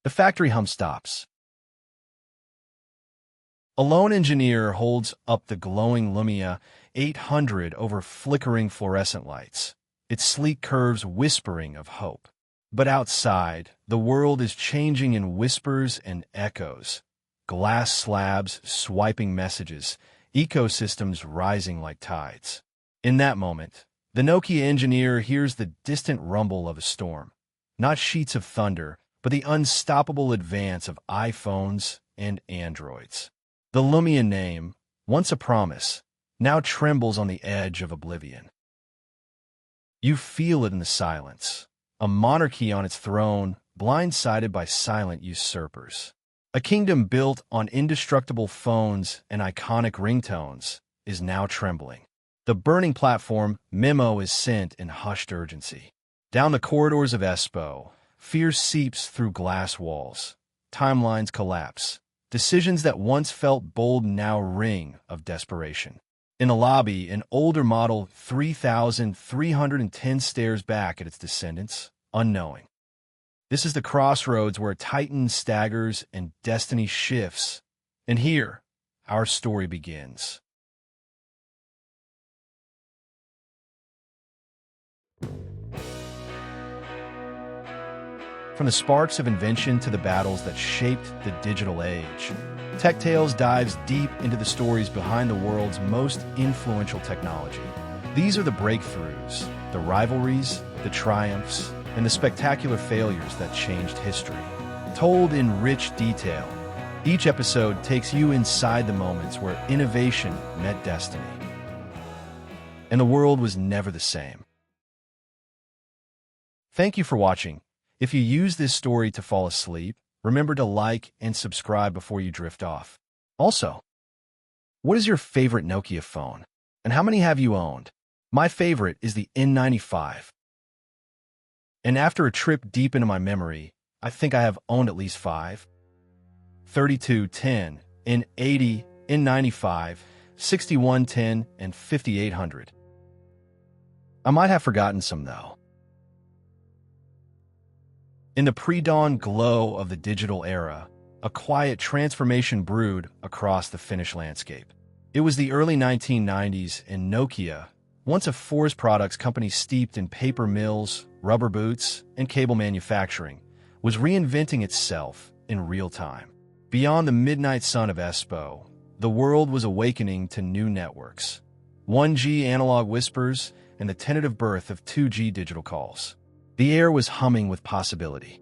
The factory hum stops. A lone engineer holds up the glowing Lumia 800 over flickering fluorescent lights, its sleek curves whispering of hope. But outside, the world is changing in whispers and echoes. Glass slabs swiping messages, ecosystems rising like tides. In that moment, the Nokia engineer hears the distant rumble of a storm. Not sheets of thunder, but the unstoppable advance of iPhones and Androids. The Lumia name, once a promise, now trembles on the edge of oblivion. You feel it in the silence. A monarchy on its throne, blindsided by silent usurpers. A kingdom built on indestructible phones and iconic ringtones is now trembling. The burning platform memo is sent in hushed urgency. Down the corridors of Espoo, fear seeps through glass walls. Timelines collapse. Decisions that once felt bold now ring of desperation. In the lobby, an older model 3310 stares back at its descendants, unknowing. This is the crossroads where Titan staggers and destiny shifts. And here, our story begins. From the sparks of invention to the battles that shaped the digital age, Tech Tales dives deep into the stories behind the world's most influential technology. These are the breakthroughs, the rivalries, the triumphs, and the spectacular failures that changed history. Told in rich detail, each episode takes you inside the moments where innovation met destiny. And the world was never the same. Thank you for watching. If you use this story to fall asleep, remember to like and subscribe before you drift off. Also, what is your favorite Nokia phone? And how many have you owned? My favorite is the N95. And after a trip deep into my memory, I think I have owned at least 5. 3210, N80, N95, 6110, and 5800. I might have forgotten some though. In the pre-dawn glow of the digital era, a quiet transformation brewed across the Finnish landscape. It was the early 1990s, and Nokia, once a forest products company steeped in paper mills, rubber boots, and cable manufacturing, was reinventing itself in real time. Beyond the midnight sun of Espoo, the world was awakening to new networks. 1G analog whispers and the tentative birth of 2G digital calls. The air was humming with possibility.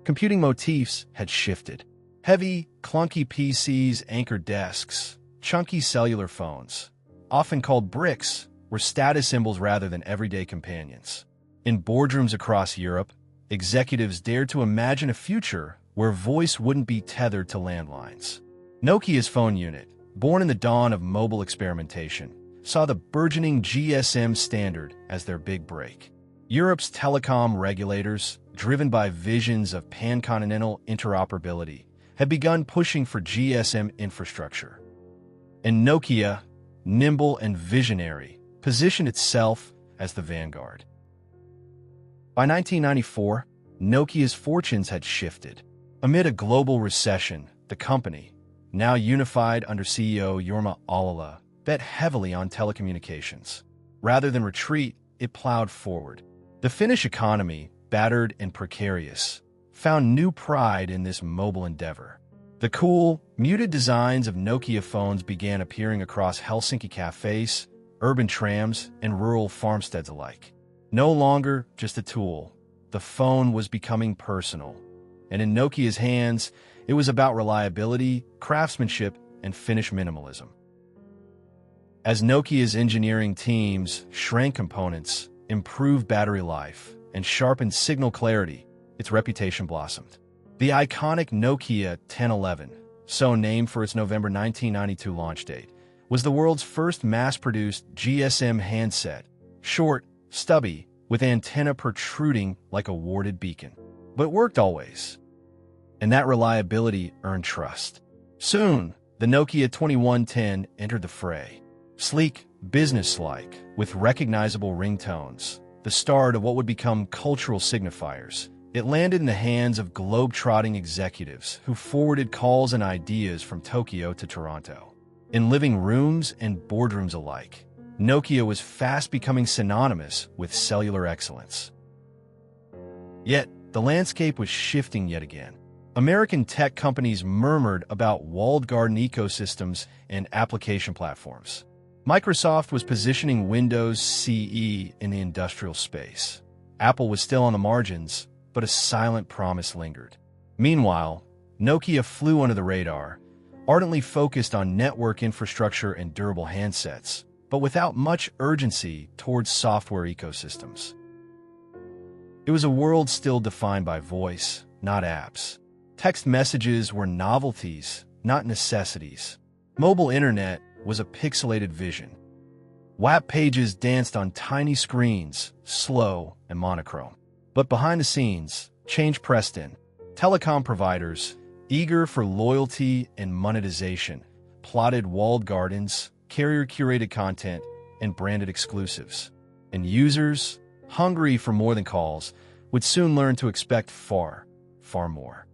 Computing motifs had shifted. Heavy, clunky PCs anchored desks. Chunky cellular phones, often called bricks, were status symbols rather than everyday companions. In boardrooms across Europe, executives dared to imagine a future where voice wouldn't be tethered to landlines. Nokia's phone unit, born in the dawn of mobile experimentation, saw the burgeoning GSM standard as their big break. Europe's telecom regulators, driven by visions of pan-continental interoperability, had begun pushing for GSM infrastructure. And Nokia, nimble and visionary, positioned itself as the vanguard. By 1994, Nokia's fortunes had shifted. Amid a global recession, the company, now unified under CEO Jorma Ollila, bet heavily on telecommunications. Rather than retreat, it plowed forward. The Finnish economy, battered and precarious, found new pride in this mobile endeavor. The cool, muted designs of Nokia phones began appearing across Helsinki cafes, urban trams, and rural farmsteads alike. No longer just a tool, the phone was becoming personal. And in Nokia's hands, it was about reliability, craftsmanship, and Finnish minimalism. As Nokia's engineering teams shrank components, improved battery life, and sharpened signal clarity, its reputation blossomed. The iconic Nokia 1011, so named for its November 1992 launch date, was the world's first mass-produced GSM handset, short, stubby, with antenna protruding like a warded beacon. But it worked always. And that reliability earned trust. Soon, the Nokia 2110 entered the fray. Sleek, business-like, with recognizable ringtones, the start of what would become cultural signifiers, It landed in the hands of globe-trotting executives who forwarded calls and ideas from Tokyo to Toronto. In living rooms and boardrooms alike, Nokia was fast becoming synonymous with cellular excellence. Yet, the landscape was shifting yet again. American tech companies murmured about walled garden ecosystems and application platforms. Microsoft was positioning Windows CE in the industrial space. Apple was still on the margins, but a silent promise lingered. Meanwhile, Nokia flew under the radar, ardently focused on network infrastructure and durable handsets, but without much urgency towards software ecosystems. It was a world still defined by voice, not apps. Text messages were novelties, not necessities. Mobile internet was a pixelated vision. WAP pages danced on tiny screens, slow and monochrome. But behind the scenes, change pressed in. Telecom providers, eager for loyalty and monetization, plotted walled gardens, carrier-curated content, and branded exclusives. And users, hungry for more than calls, would soon learn to expect far, far more.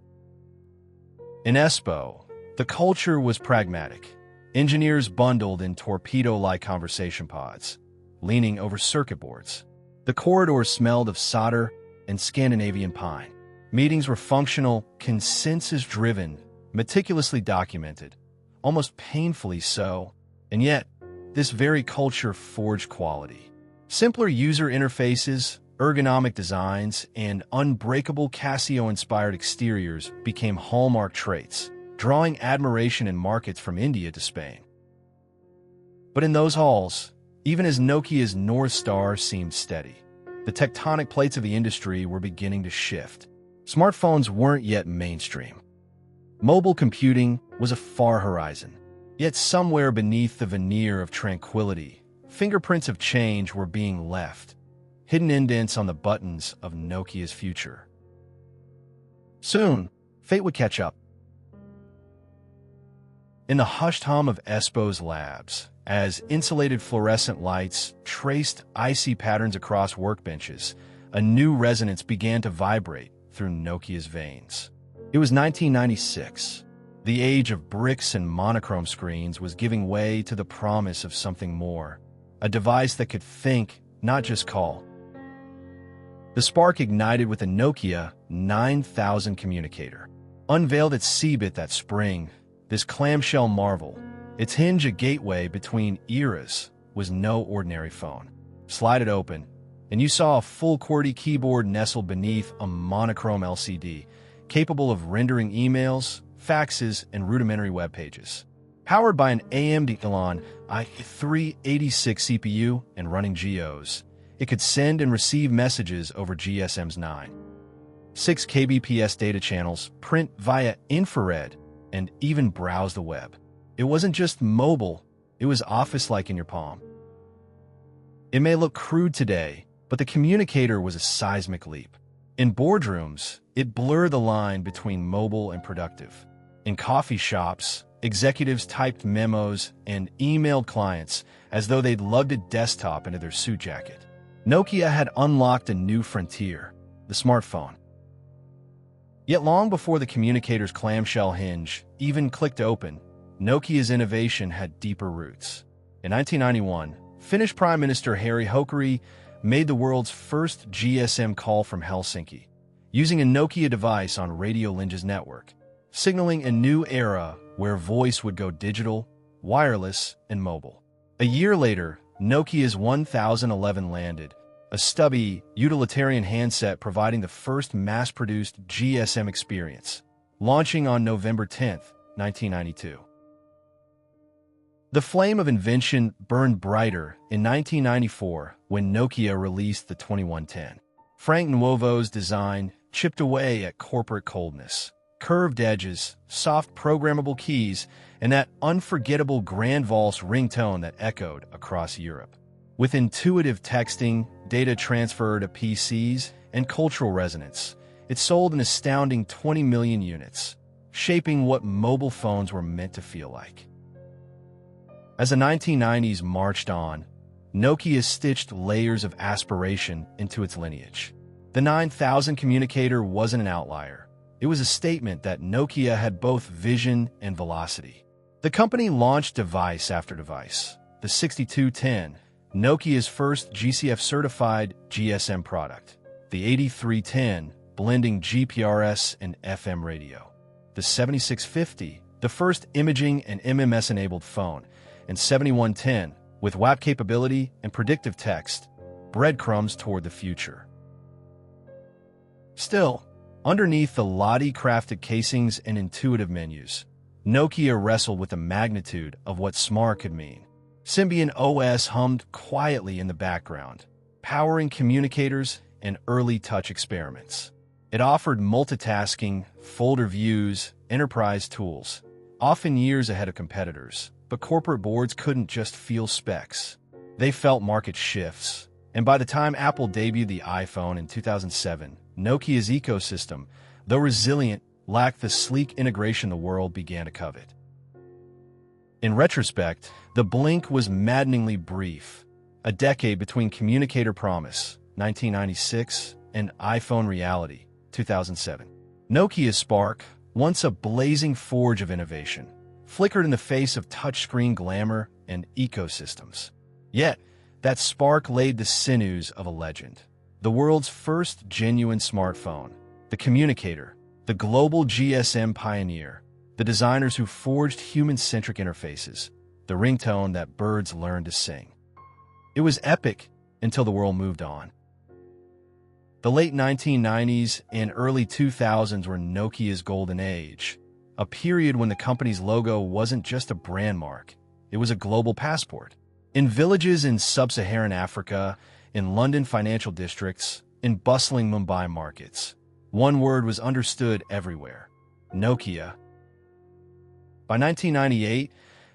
In Espoo, the culture was pragmatic. Engineers bundled in torpedo-like conversation pods, leaning over circuit boards. The corridors smelled of solder and Scandinavian pine. Meetings were functional, consensus-driven, meticulously documented, almost painfully so, and yet, this very culture forged quality. Simpler user interfaces, ergonomic designs, and unbreakable Casio-inspired exteriors became hallmark traits, drawing admiration in markets from India to Spain. But in those halls, even as Nokia's North Star seemed steady, the tectonic plates of the industry were beginning to shift. Smartphones weren't yet mainstream. Mobile computing was a far horizon. Yet somewhere beneath the veneer of tranquility, fingerprints of change were being left, hidden indents on the buttons of Nokia's future. Soon, fate would catch up. In the hushed hum of Espoo's labs, as insulated fluorescent lights traced icy patterns across workbenches, a new resonance began to vibrate through Nokia's veins. It was 1996. The age of bricks and monochrome screens was giving way to the promise of something more, a device that could think, not just call. The spark ignited with the Nokia 9000 communicator. Unveiled at CeBIT that spring, this clamshell marvel, its hinge a gateway between eras, was no ordinary phone. Slide it open, and you saw a full QWERTY keyboard nestled beneath a monochrome LCD, capable of rendering emails, faxes, and rudimentary web pages. Powered by an AMD Elon i386 CPU and running GEOs, it could send and receive messages over GSM's 6 kbps data channels, print via infrared, and even browse the web. It wasn't just mobile, it was office-like in your palm. It may look crude today, but the communicator was a seismic leap. In boardrooms, it blurred the line between mobile and productive. In coffee shops, executives typed memos and emailed clients as though they'd lugged a desktop into their suit jacket. Nokia had unlocked a new frontier, the smartphone. Yet long before the communicator's clamshell hinge even clicked open, Nokia's innovation had deeper roots. In 1991, Finnish Prime Minister Harry Hokari made the world's first GSM call from Helsinki, using a Nokia device on Radio Linja's network, signaling a new era where voice would go digital, wireless, and mobile. A year later, Nokia's 1011 landed, a stubby, utilitarian handset providing the first mass-produced GSM experience, launching on November 10, 1992. The flame of invention burned brighter in 1994 when Nokia released the 2110. Frank Nuovo's design chipped away at corporate coldness. Curved edges, soft programmable keys, and that unforgettable Grand Valse ringtone that echoed across Europe. With intuitive texting, data transfer to PCs, and cultural resonance, it sold an astounding 20 million units, shaping what mobile phones were meant to feel like. As the 1990s marched on, Nokia stitched layers of aspiration into its lineage. The 9000 communicator wasn't an outlier. It was a statement that Nokia had both vision and velocity. The company launched device after device. The 6210, Nokia's first GCF-certified GSM product. The 8310, blending GPRS and FM radio. The 7650, the first imaging and MMS-enabled phone. And 7110, with WAP capability and predictive text, breadcrumbs toward the future. Still, underneath the Lottie-crafted casings and intuitive menus, Nokia wrestled with the magnitude of what smart could mean. Symbian OS hummed quietly in the background, powering communicators and early touch experiments. It offered multitasking, folder views, enterprise tools, often years ahead of competitors, but corporate boards couldn't just feel specs. They felt market shifts, and by the time Apple debuted the iPhone in 2007, Nokia's ecosystem, though resilient, lacked the sleek integration the world began to covet. In retrospect, the blink was maddeningly brief, a decade between communicator promise, 1996, and iPhone reality, 2007. Nokia's spark, once a blazing forge of innovation, flickered in the face of touchscreen glamour and ecosystems. Yet, that spark laid the sinews of a legend. The world's first genuine smartphone, the communicator, the global GSM pioneer, the designers who forged human-centric interfaces, the ringtone that birds learned to sing. It was epic until the world moved on. The late 1990s and early 2000s were Nokia's golden age, a period when the company's logo wasn't just a brand mark, it was a global passport. In villages in sub-Saharan Africa, in London financial districts, in bustling Mumbai markets, one word was understood everywhere: Nokia. By 1998,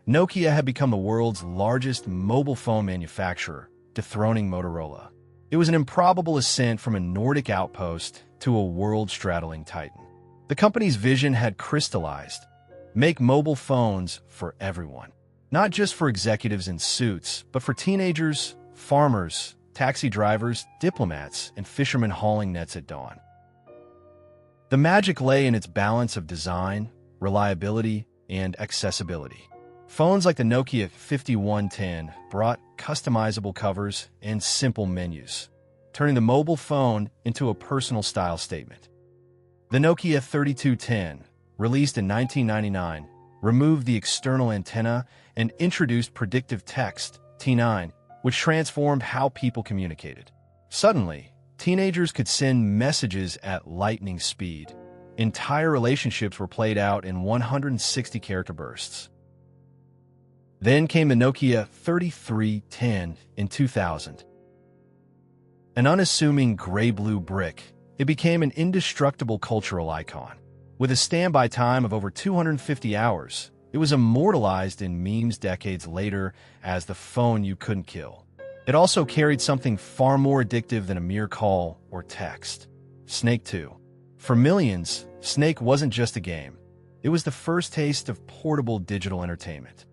Nokia had become the world's largest mobile phone manufacturer, dethroning Motorola. It was an improbable ascent from a Nordic outpost to a world-straddling titan. The company's vision had crystallized: make mobile phones for everyone. Not just for executives in suits, but for teenagers, farmers, taxi drivers, diplomats, and fishermen hauling nets at dawn. The magic lay in its balance of design, reliability, and accessibility. Phones like the Nokia 5110 brought customizable covers and simple menus, turning the mobile phone into a personal style statement. The Nokia 3210, released in 1999, removed the external antenna and introduced predictive text, T9, which transformed how people communicated. Suddenly, teenagers could send messages at lightning speed. Entire relationships were played out in 160-character bursts. Then came the Nokia 3310 in 2000. An unassuming gray-blue brick, it became an indestructible cultural icon. With a standby time of over 250 hours, it was immortalized in memes decades later as the phone you couldn't kill. It also carried something far more addictive than a mere call or text: Snake 2. For millions, Snake wasn't just a game. It was the first taste of portable digital entertainment.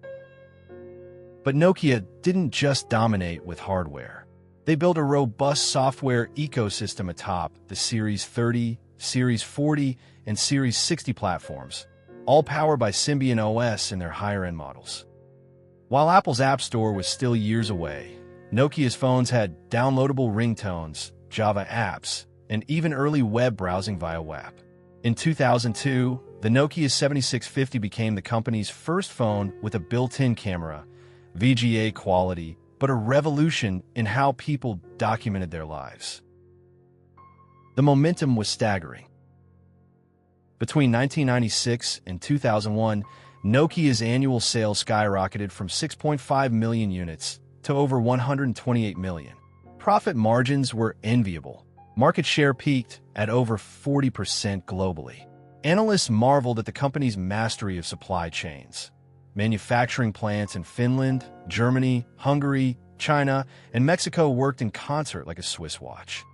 But Nokia didn't just dominate with hardware. They built a robust software ecosystem atop the Series 30, Series 40, and Series 60 platforms, all powered by Symbian OS in their higher-end models. While Apple's App Store was still years away, Nokia's phones had downloadable ringtones, Java apps, and even early web browsing via WAP. In 2002, the Nokia 7650 became the company's first phone with a built-in camera, VGA quality, but a revolution in how people documented their lives. The momentum was staggering. Between 1996 and 2001, Nokia's annual sales skyrocketed from 6.5 million units to over 128 million. Profit margins were enviable. Market share peaked at over 40% globally. Analysts marveled at the company's mastery of supply chains. Manufacturing plants in Finland, Germany, Hungary, China, and Mexico worked in concert like a Swiss watch.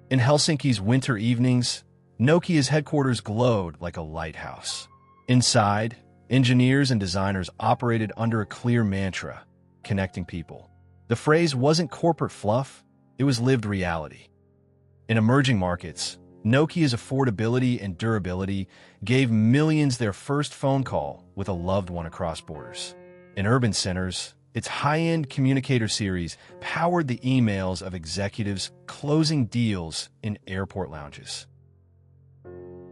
In Helsinki's winter evenings, Nokia's headquarters glowed like a lighthouse. Inside, engineers and designers operated under a clear mantra: connecting people. The phrase wasn't corporate fluff, it was lived reality. In emerging markets, Nokia's affordability and durability gave millions their first phone call with a loved one across borders. In urban centers, its high-end communicator series powered the emails of executives closing deals in airport lounges.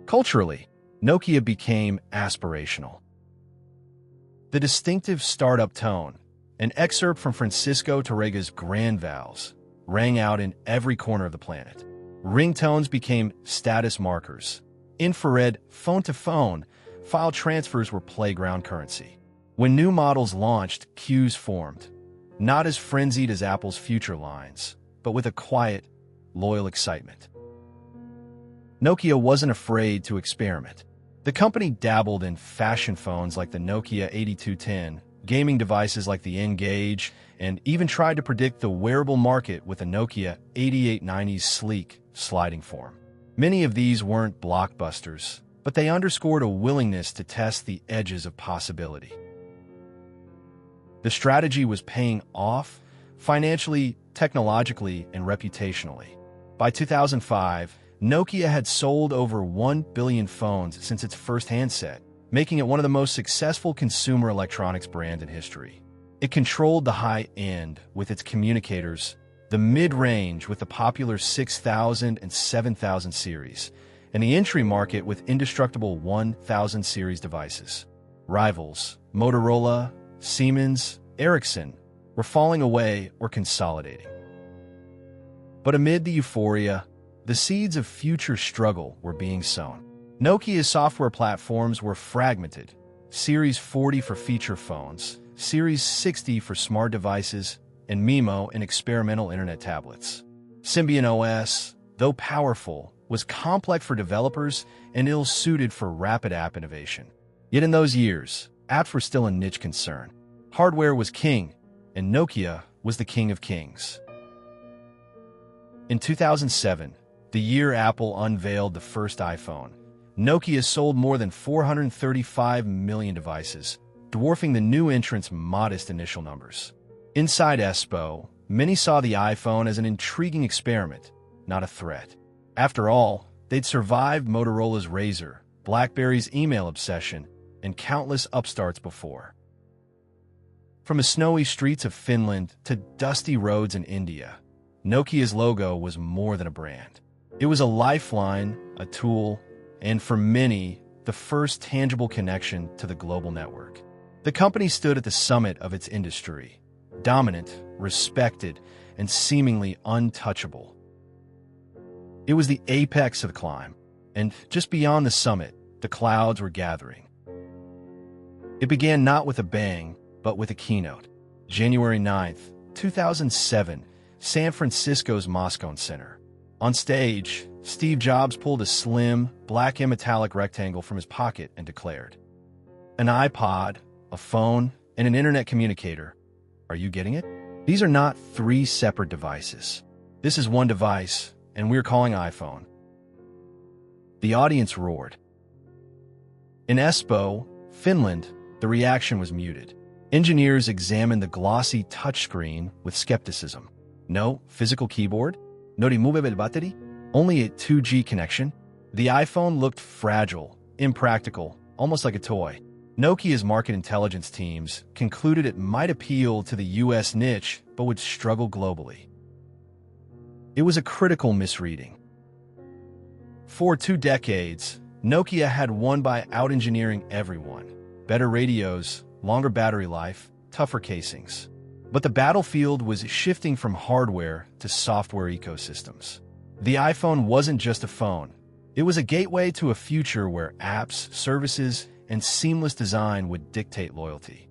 Culturally, Nokia became aspirational. The distinctive startup tone, an excerpt from Francisco Tarrega's Grand Vows, rang out in every corner of the planet. Ringtones became status markers. Infrared, phone-to-phone, file transfers were playground currency. When new models launched, queues formed, not as frenzied as Apple's future lines, but with a quiet, loyal excitement. Nokia wasn't afraid to experiment. The company dabbled in fashion phones like the Nokia 8210, gaming devices like the N-Gage, and even tried to predict the wearable market with the Nokia 8890's sleek, sliding form. Many of these weren't blockbusters, but they underscored a willingness to test the edges of possibility. The strategy was paying off financially, technologically, and reputationally. By 2005, Nokia had sold over 1 billion phones since its first handset, making it one of the most successful consumer electronics brands in history. It controlled the high end with its communicators, the mid-range with the popular 6000 and 7000 series, and the entry market with indestructible 1000 series devices. Rivals, Motorola, Siemens, Ericsson, were falling away or consolidating. But amid the euphoria, the seeds of future struggle were being sown. Nokia's software platforms were fragmented. Series 40 for feature phones, Series 60 for smart devices, and MIMO and experimental internet tablets. Symbian OS, though powerful, was complex for developers and ill-suited for rapid app innovation. Yet in those years, apps were still a niche concern. Hardware was king, and Nokia was the king of kings. In 2007, the year Apple unveiled the first iPhone, Nokia sold more than 435 million devices, dwarfing the new entrant's modest initial numbers. Inside Expo, many saw the iPhone as an intriguing experiment, not a threat. After all, they'd survived Motorola's Razr, BlackBerry's email obsession, and countless upstarts before. From the snowy streets of Finland to dusty roads in India, Nokia's logo was more than a brand. It was a lifeline, a tool, and for many, the first tangible connection to the global network. The company stood at the summit of its industry, dominant, respected, and seemingly untouchable. It was the apex of the climb, and just beyond the summit, the clouds were gathering. It began not with a bang, but with a keynote. January 9th, 2007, San Francisco's Moscone Center. On stage, Steve Jobs pulled a slim, black and metallic rectangle from his pocket and declared, "An iPod, a phone, and an internet communicator. Are you getting it? These are not three separate devices. This is one device, and we're calling iPhone." The audience roared. In Espoo, Finland, the reaction was muted. Engineers examined the glossy touchscreen with skepticism. No physical keyboard? No removable battery? Only a 2G connection? The iPhone looked fragile, impractical, almost like a toy. Nokia's market intelligence teams concluded it might appeal to the US niche, but would struggle globally. It was a critical misreading. For 2 decades, Nokia had won by out-engineering everyone. Better radios, longer battery life, tougher casings. But the battlefield was shifting from hardware to software ecosystems. The iPhone wasn't just a phone. It was a gateway to a future where apps, services, and seamless design would dictate loyalty.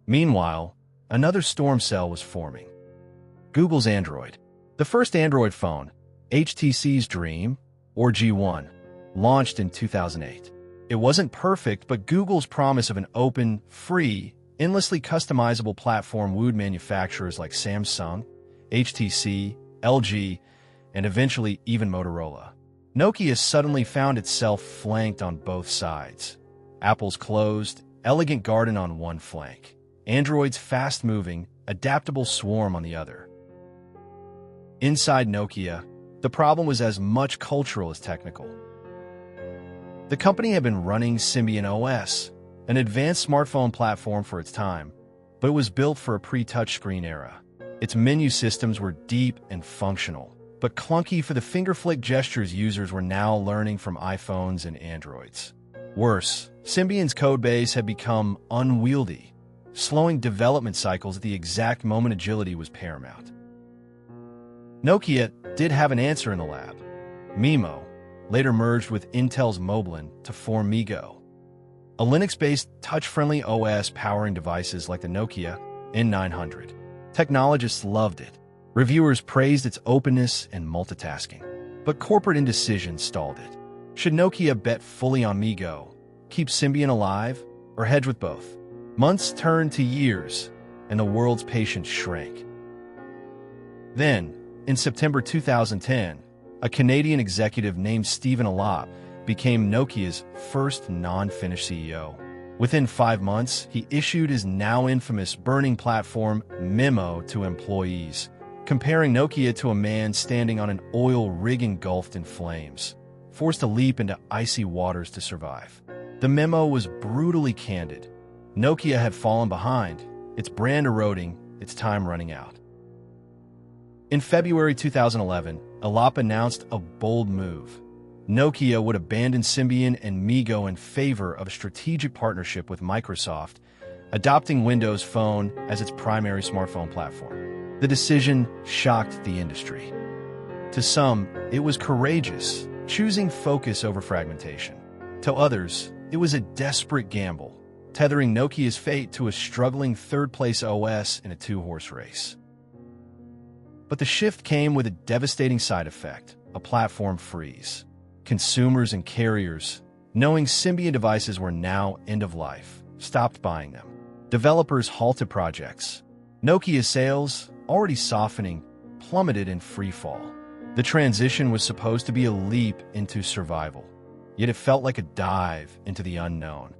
Meanwhile, another storm cell was forming. Google's Android. The first Android phone, HTC's Dream, or G1, launched in 2008. It wasn't perfect, but Google's promise of an open, free, endlessly customizable platform wooed manufacturers like Samsung, HTC, LG, and eventually even Motorola. Nokia suddenly found itself flanked on both sides. Apple's closed, elegant garden on one flank. Android's fast-moving, adaptable swarm on the other. Inside Nokia, The problem was as much cultural as technical. The company had been running Symbian OS, an advanced smartphone platform for its time, but it was built for a pre-touchscreen era. Its menu systems were deep and functional, but clunky for the finger-flick gestures users were now learning from iPhones and Androids. Worse, Symbian's codebase had become unwieldy, slowing development cycles at the exact moment agility was paramount. Nokia did have an answer in the lab. MeMo, later merged with Intel's Moblin to form MeGo, a Linux-based touch-friendly OS powering devices like the Nokia N900. Technologists loved it. Reviewers praised its openness and multitasking. But corporate indecision stalled it. Should Nokia bet fully on MeGo, keep Symbian alive, or hedge with both? Months turned to years, and the world's patience shrank. Then, in September 2010, a Canadian executive named Stephen Alap became Nokia's first non-Finnish CEO. Within 5 months, he issued his now infamous burning platform memo to employees, comparing Nokia to a man standing on an oil rig engulfed in flames, forced to leap into icy waters to survive. The memo was brutally candid. Nokia had fallen behind, its brand eroding, its time running out. In February 2011, Alap announced a bold move. Nokia would abandon Symbian and MeGo in favor of a strategic partnership with Microsoft, adopting Windows Phone as its primary smartphone platform. The decision shocked the industry. To some, it was courageous, choosing focus over fragmentation. To others, it was a desperate gamble, tethering Nokia's fate to a struggling third-place OS in a two-horse race. But the shift came with a devastating side effect, a platform freeze. Consumers and carriers, knowing Symbian devices were now end-of-life, stopped buying them. Developers halted projects. Nokia's sales, already softening, plummeted in freefall. The transition was supposed to be a leap into survival, yet it felt like a dive into the unknown.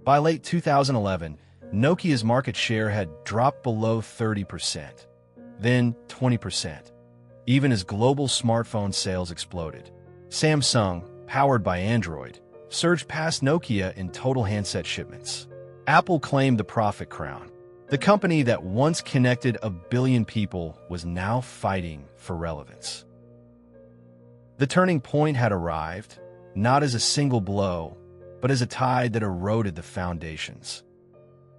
By late 2011, Nokia's market share had dropped below 30%, then 20%. Even as global smartphone sales exploded. Samsung, powered by Android, surged past Nokia in total handset shipments. Apple claimed the profit crown. The company that once connected 1 billion people was now fighting for relevance. The turning point had arrived, not as a single blow, but as a tide that eroded the foundations.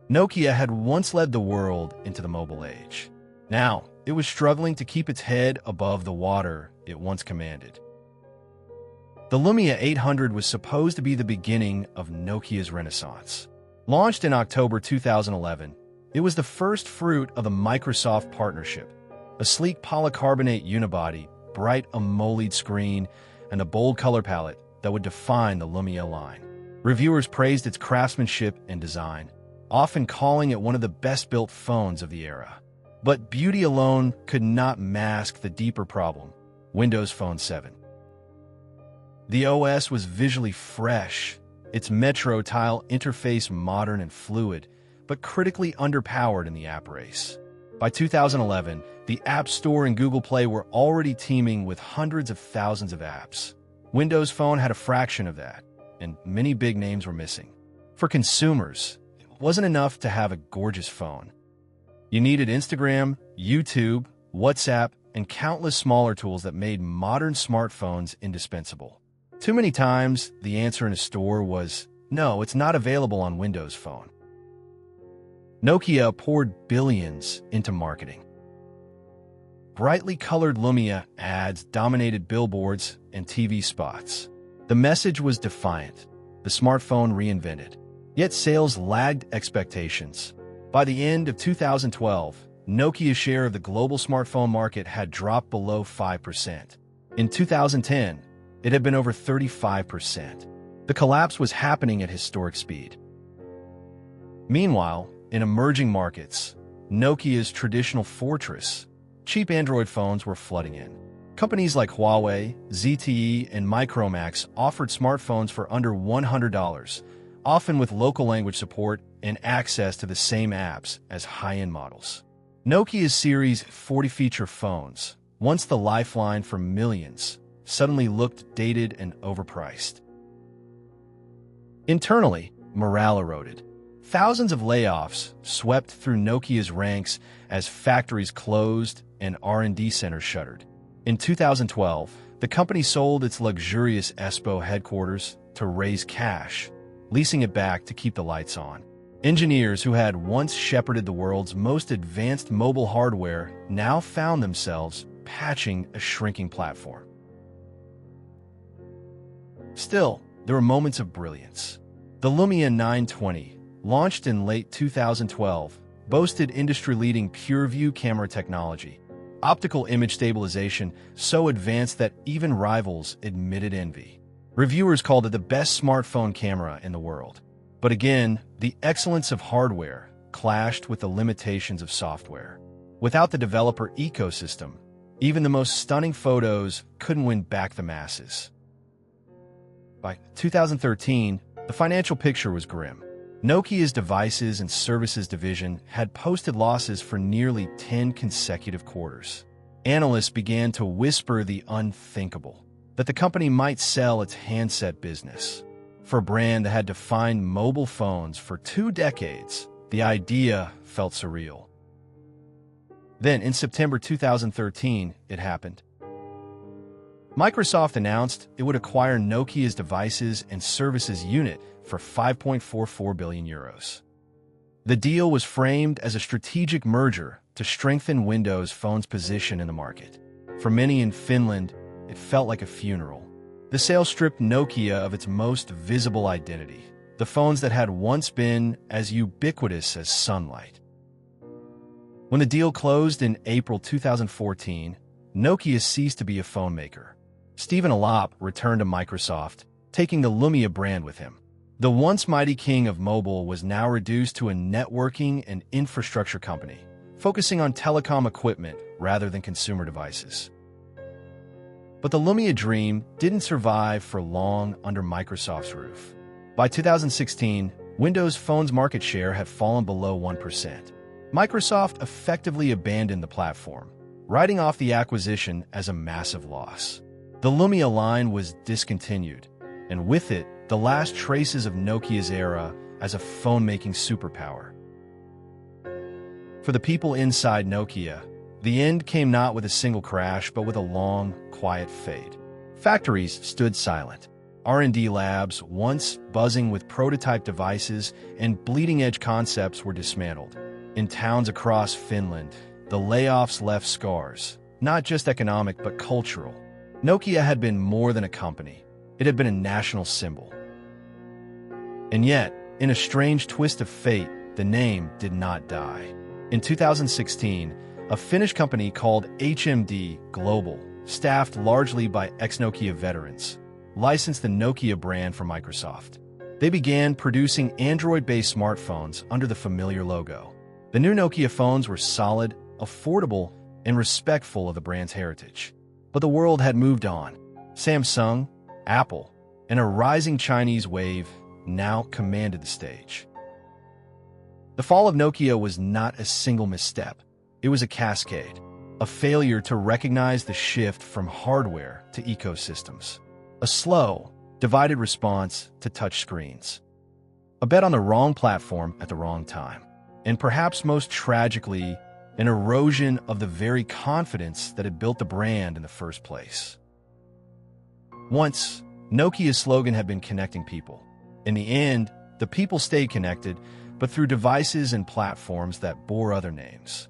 Nokia had once led the world into the mobile age. Now, it was struggling to keep its head above the water it once commanded. The Lumia 800 was supposed to be the beginning of Nokia's renaissance. Launched in October 2011, it was the first fruit of the Microsoft partnership, a sleek polycarbonate unibody, bright AMOLED screen, and a bold color palette that would define the Lumia line. Reviewers praised its craftsmanship and design, often calling it one of the best-built phones of the era. But beauty alone could not mask the deeper problem, Windows Phone 7. The OS was visually fresh, its Metro tile interface modern and fluid, but critically underpowered in the app race. By 2011, the App Store and Google Play were already teeming with hundreds of thousands of apps. Windows Phone had a fraction of that, and many big names were missing. For consumers, it wasn't enough to have a gorgeous phone. You needed Instagram, YouTube, WhatsApp, and countless smaller tools that made modern smartphones indispensable. Too many times, the answer in a store was, no, it's not available on Windows Phone. Nokia poured billions into marketing. Brightly colored Lumia ads dominated billboards and TV spots. The message was defiant, the smartphone reinvented. Yet sales lagged expectations. By the end of 2012, Nokia's share of the global smartphone market had dropped below 5%. In 2010, it had been over 35%. The collapse was happening at historic speed. Meanwhile, in emerging markets, Nokia's traditional fortress, cheap Android phones were flooding in. Companies like Huawei, ZTE, and Micromax offered smartphones for under $100, often with local language support and access to the same apps as high-end models. Nokia's Series 40 feature phones, once the lifeline for millions, suddenly looked dated and overpriced. Internally, morale eroded. Thousands of layoffs swept through Nokia's ranks as factories closed and R&D centers shuttered. In 2012, the company sold its luxurious Espoo headquarters to raise cash, leasing it back to keep the lights on. Engineers who had once shepherded the world's most advanced mobile hardware now found themselves patching a shrinking platform. Still, there were moments of brilliance. The Lumia 920, launched in late 2012, boasted industry-leading PureView camera technology, optical image stabilization so advanced that even rivals admitted envy. Reviewers called it the best smartphone camera in the world. But again, the excellence of hardware clashed with the limitations of software. Without the developer ecosystem, even the most stunning photos couldn't win back the masses. By 2013, the financial picture was grim. Nokia's devices and services division had posted losses for nearly 10 consecutive quarters. Analysts began to whisper the unthinkable, that the company might sell its handset business. For a brand that had defined mobile phones for 2 decades, the idea felt surreal. Then, in September 2013, it happened. Microsoft announced it would acquire Nokia's devices and services unit for 5.44 billion euros. The deal was framed as a strategic merger to strengthen Windows Phone's position in the market. For many in Finland, it felt like a funeral. The sale stripped Nokia of its most visible identity, the phones that had once been as ubiquitous as sunlight. When the deal closed in April 2014, Nokia ceased to be a phone maker. Stephen Alop returned to Microsoft, taking the Lumia brand with him. The once mighty king of mobile was now reduced to a networking and infrastructure company, focusing on telecom equipment rather than consumer devices. But the Lumia dream didn't survive for long under Microsoft's roof. By 2016, Windows Phone's market share had fallen below 1%. Microsoft effectively abandoned the platform, writing off the acquisition as a massive loss. The Lumia line was discontinued, and with it, the last traces of Nokia's era as a phone-making superpower. For the people inside Nokia, the end came not with a single crash, but with a long, quiet fade. Factories stood silent. R&D labs, once buzzing with prototype devices and bleeding-edge concepts, were dismantled. In towns across Finland, the layoffs left scars, not just economic but cultural. Nokia had been more than a company. It had been a national symbol. And yet, in a strange twist of fate, the name did not die. In 2016, a Finnish company called HMD Global, staffed largely by ex-Nokia veterans, licensed the Nokia brand from Microsoft. They began producing Android-based smartphones under the familiar logo. The new Nokia phones were solid, affordable, and respectful of the brand's heritage. But the world had moved on. Samsung, Apple, and a rising Chinese wave now commanded the stage. The fall of Nokia was not a single misstep. It was a cascade, a failure to recognize the shift from hardware to ecosystems, a slow, divided response to touchscreens, a bet on the wrong platform at the wrong time, and perhaps most tragically, an erosion of the very confidence that had built the brand in the first place. Once, Nokia's slogan had been connecting people. In the end, the people stayed connected, but through devices and platforms that bore other names.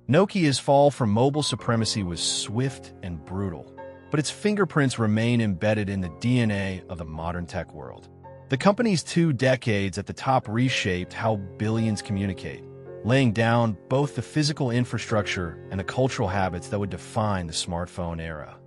Nokia's fall from mobile supremacy was swift and brutal, but its fingerprints remain embedded in the DNA of the modern tech world. The company's 2 decades at the top reshaped how billions communicate, laying down both the physical infrastructure and the cultural habits that would define the smartphone era.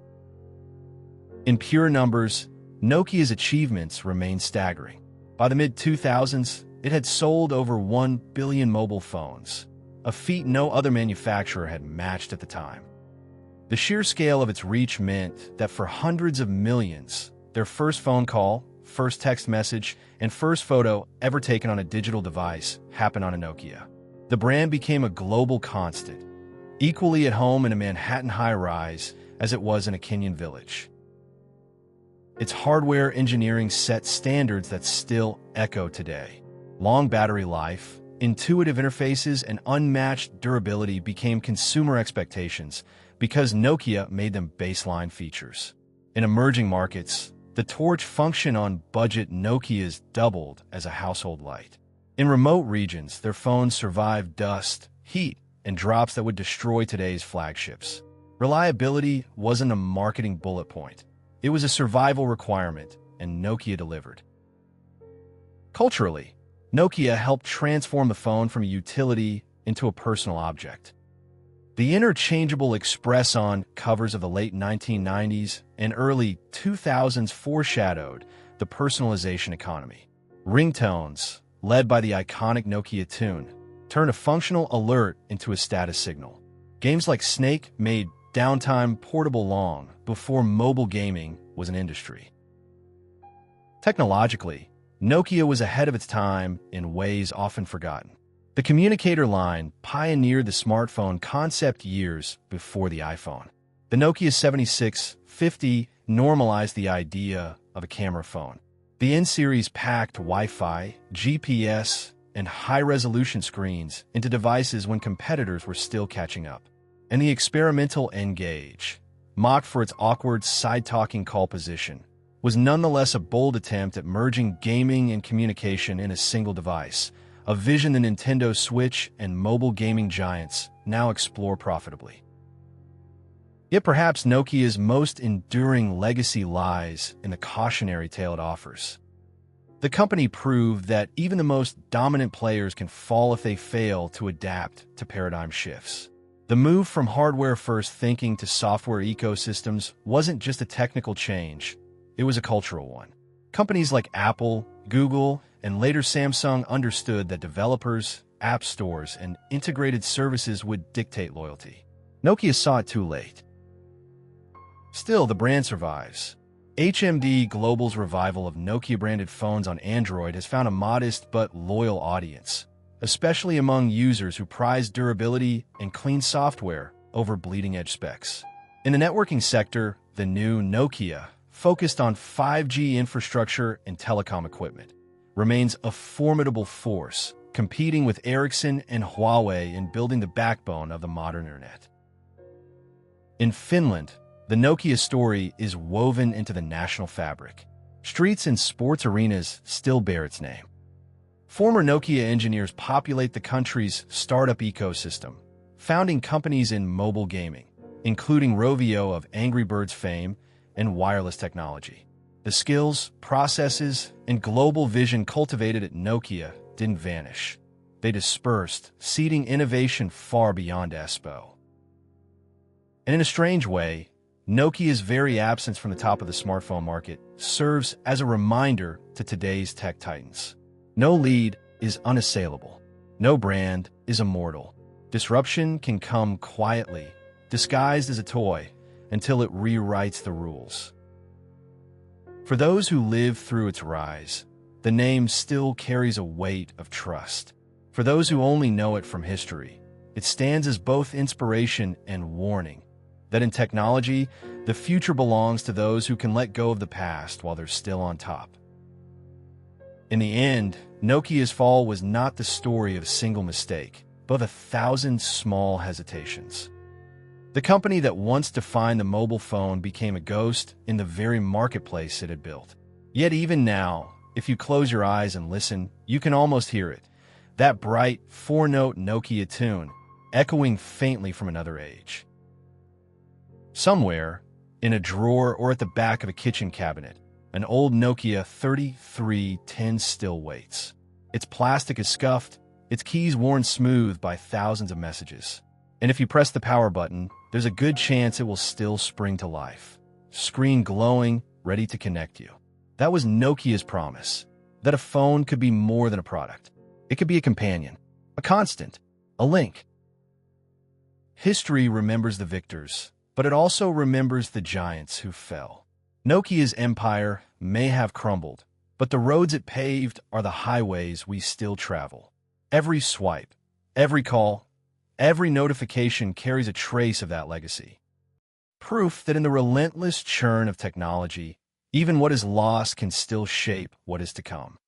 In pure numbers, Nokia's achievements remain staggering. By the mid-2000s, it had sold over 1 billion mobile phones, a feat no other manufacturer had matched at the time. The sheer scale of its reach meant that for hundreds of millions, their first phone call, first text message, and first photo ever taken on a digital device happened on a Nokia. The brand became a global constant, equally at home in a Manhattan high-rise as it was in a Kenyan village. Its hardware engineering set standards that still echo today. Long battery life, intuitive interfaces, and unmatched durability became consumer expectations because Nokia made them baseline features. In emerging markets, the torch function on budget Nokias doubled as a household light. In remote regions, their phones survived dust, heat, and drops that would destroy today's flagships. Reliability wasn't a marketing bullet point. It was a survival requirement, and Nokia delivered. Culturally, Nokia helped transform the phone from a utility into a personal object. The interchangeable express-on covers of the late 1990s and early 2000s foreshadowed the personalization economy. Ringtones, led by the iconic Nokia tune, turned a functional alert into a status signal. Games like Snake made downtime portable long before mobile gaming was an industry. Technologically, Nokia was ahead of its time in ways often forgotten. The communicator line pioneered the smartphone concept years before the iPhone. The Nokia 7650 normalized the idea of a camera phone. The N-series packed Wi-Fi, GPS, and high-resolution screens into devices when competitors were still catching up. And the experimental N-Gage, mocked for its awkward side-talking call position, was nonetheless a bold attempt at merging gaming and communication in a single device, a vision the Nintendo Switch and mobile gaming giants now explore profitably. Yet perhaps Nokia's most enduring legacy lies in the cautionary tale it offers. The company proved that even the most dominant players can fall if they fail to adapt to paradigm shifts. The move from hardware-first thinking to software ecosystems wasn't just a technical change, it was a cultural one. Companies like Apple, Google, and later Samsung understood that developers, app stores, and integrated services would dictate loyalty. Nokia saw it too late. Still, the brand survives. HMD Global's revival of Nokia-branded phones on Android has found a modest but loyal audience, especially among users who prize durability and clean software over bleeding-edge specs. In the networking sector, the new Nokia, focused on 5G infrastructure and telecom equipment, remains a formidable force, competing with Ericsson and Huawei in building the backbone of the modern internet. In Finland, the Nokia story is woven into the national fabric. Streets and sports arenas still bear its name. Former Nokia engineers populate the country's startup ecosystem, founding companies in mobile gaming, including Rovio of Angry Birds fame and wireless technology. The skills, processes, and global vision cultivated at Nokia didn't vanish. They dispersed, seeding innovation far beyond Espoo. And in a strange way, Nokia's very absence from the top of the smartphone market serves as a reminder to today's tech titans. No lead is unassailable. No brand is immortal. Disruption can come quietly, disguised as a toy, until it rewrites the rules. For those who lived through its rise, the name still carries a weight of trust. For those who only know it from history, it stands as both inspiration and warning that in technology, the future belongs to those who can let go of the past while they're still on top. In the end, Nokia's fall was not the story of a single mistake, but of 1,000 small hesitations. The company that once defined the mobile phone became a ghost in the very marketplace it had built. Yet even now, if you close your eyes and listen, you can almost hear it. That bright, four-note Nokia tune, echoing faintly from another age. Somewhere, in a drawer or at the back of a kitchen cabinet, an old Nokia 3310 still waits. Its plastic is scuffed, its keys worn smooth by thousands of messages. And if you press the power button, there's a good chance it will still spring to life. Screen glowing, ready to connect you. That was Nokia's promise, that a phone could be more than a product. It could be a companion, a constant, a link. History remembers the victors, but it also remembers the giants who fell. Nokia's empire may have crumbled, but the roads it paved are the highways we still travel. Every swipe, every call, Every notification carries a trace of that legacy. Proof that in the relentless churn of technology, even what is lost can still shape what is to come.